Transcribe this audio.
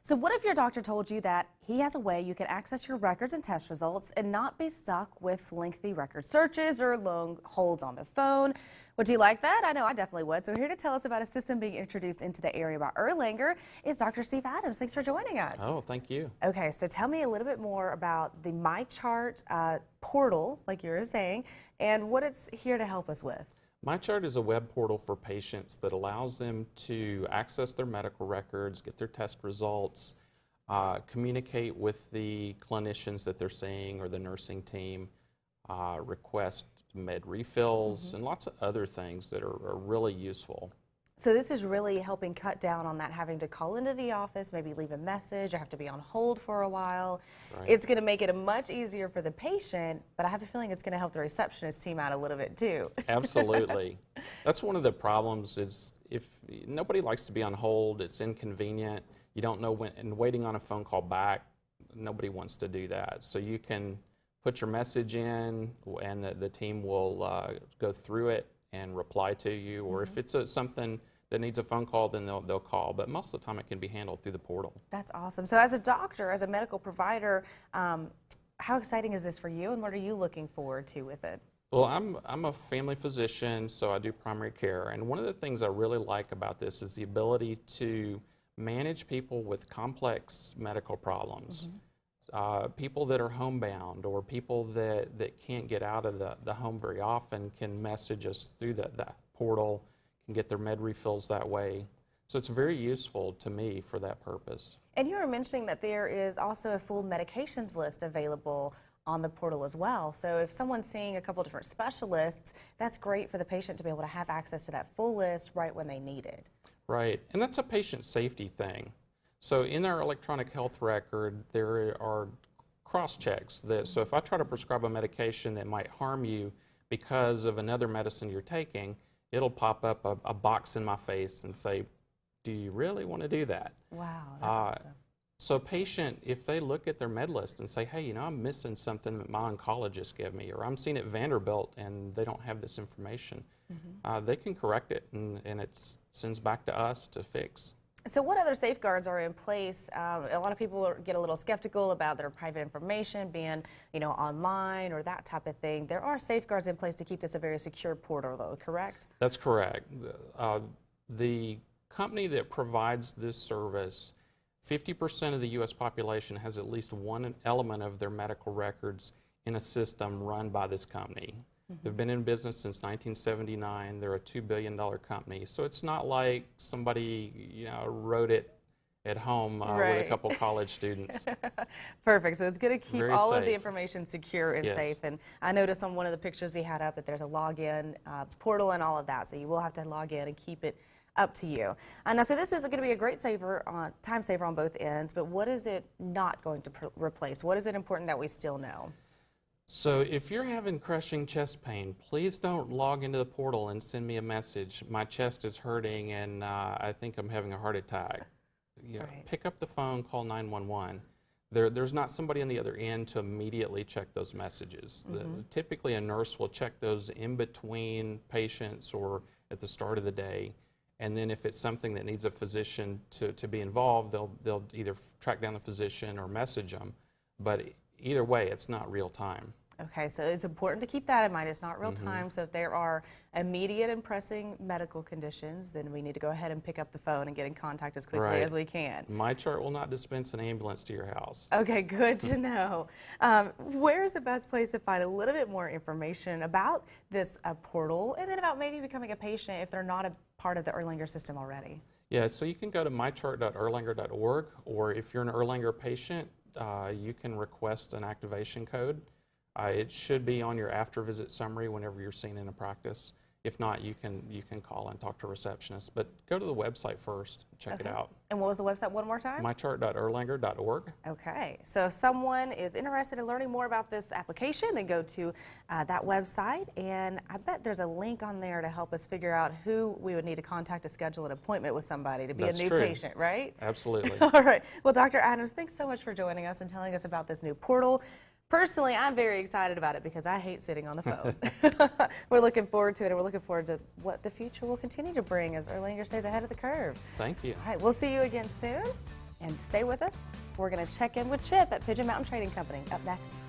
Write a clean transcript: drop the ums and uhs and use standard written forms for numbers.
So what if your doctor told you that he has a way you can access your records and test results and not be stuck with lengthy record searches or long holds on the phone? Would you like that? I know I definitely would. So here to tell us about a system being introduced into the area by Erlanger is Dr. Steve Adams. Thanks for joining us. Oh, thank you. Okay, so tell me a little bit more about the MyChart portal, like you were saying, and what it's here to help us with. MyChart is a web portal for patients that allows them to access their medical records, get their test results, communicate with the clinicians that they're seeing or the nursing team, request med refills, and lots of other things that are really useful. So this is really helping cut down on that having to call into the office, maybe leave a message, or have to be on hold for a while. Right. It's going to make it much easier for the patient, but I have a feeling it's going to help the receptionist team out a little bit too. Absolutely. That's one of the problems is if nobody likes to be on hold, it's inconvenient, you don't know when, and waiting on a phone call back, nobody wants to do that. So you can put your message in and the team will go through it and reply to you, or if it's something that needs a phone call, then they'll call. But most of the time it can be handled through the portal. That's awesome. So as a doctor, as a medical provider, how exciting is this for you, and what are you looking forward to with it? Well, I'm a family physician, so I do primary care. And one of the things I really like about this is the ability to manage people with complex medical problems. People that are homebound or people that can't get out of the home very often can message us through the portal, can get their med refills that way. So it's very useful to me for that purpose. And you were mentioning that there is also a full medications list available on the portal as well. So if someone's seeing a couple different specialists, that's great for the patient to be able to have access to that full list right when they need it. Right, and that's a patient safety thing. So in our electronic health record, there are cross-checks. So if I try to prescribe a medication that might harm you because of another medicine you're taking, it'll pop up a box in my face and say, do you really want to do that? Wow, that's awesome. So a patient, if they look at their med list and say, hey, you know, I'm missing something that my oncologist gave me, or I'm seeing at Vanderbilt and they don't have this information, they can correct it and it sends back to us to fix. So what other safeguards are in place? A lot of people get a little skeptical about their private information being, you know, online or that type of thing. There are safeguards in place to keep this a very secure portal, though, correct? That's correct. The company that provides this service, 50% of the U.S. population has at least one element of their medical records in a system run by this company. They've been in business since 1979. They're a $2 billion company. So it's not like somebody, you know, wrote it at home with a couple college students. Perfect. So it's going to keep Very all safe. of the information secure and safe. And I noticed on one of the pictures we had up that there's a login portal and all of that. So you will have to log in and keep it up to you. Now, so this is going to be a great time saver on both ends, but what is it not going to replace? What is it important that we still know? So if you're having crushing chest pain, please don't log into the portal and send me a message. My chest is hurting and I think I'm having a heart attack. You know, pick up the phone, call 911. There's not somebody on the other end to immediately check those messages. Typically a nurse will check those in between patients or at the start of the day. And then if it's something that needs a physician to be involved, they'll either track down the physician or message them. But either way, it's not real time. Okay, so it's important to keep that in mind. It's not real time, so if there are immediate and pressing medical conditions, then we need to go ahead and pick up the phone and get in contact as quickly as we can. MyChart will not dispense an ambulance to your house. Okay, good to know. Where's the best place to find a little bit more information about this portal, and then about maybe becoming a patient if they're not a part of the Erlanger system already? Yeah, so you can go to mychart.erlanger.org, or if you're an Erlanger patient, you can request an activation code. It should be on your after visit summary whenever you're seen in a practice. If not, you can call and talk to a receptionist. But go to the website first, check it out. And what was the website one more time? mychart.erlanger.org. Okay, so if someone is interested in learning more about this application, then go to that website, and I bet there's a link on there to help us figure out who we would need to contact to schedule an appointment with somebody to be a new patient, right? Absolutely. All right. Well, Dr. Adams, thanks so much for joining us and telling us about this new portal. Personally, I'm very excited about it because I hate sitting on the phone. We're looking forward to it, and we're looking forward to what the future will continue to bring as Erlanger stays ahead of the curve. Thank you. All right, we'll see you again soon. And stay with us. We're going to check in with Chip at Pigeon Mountain Trading Company up next.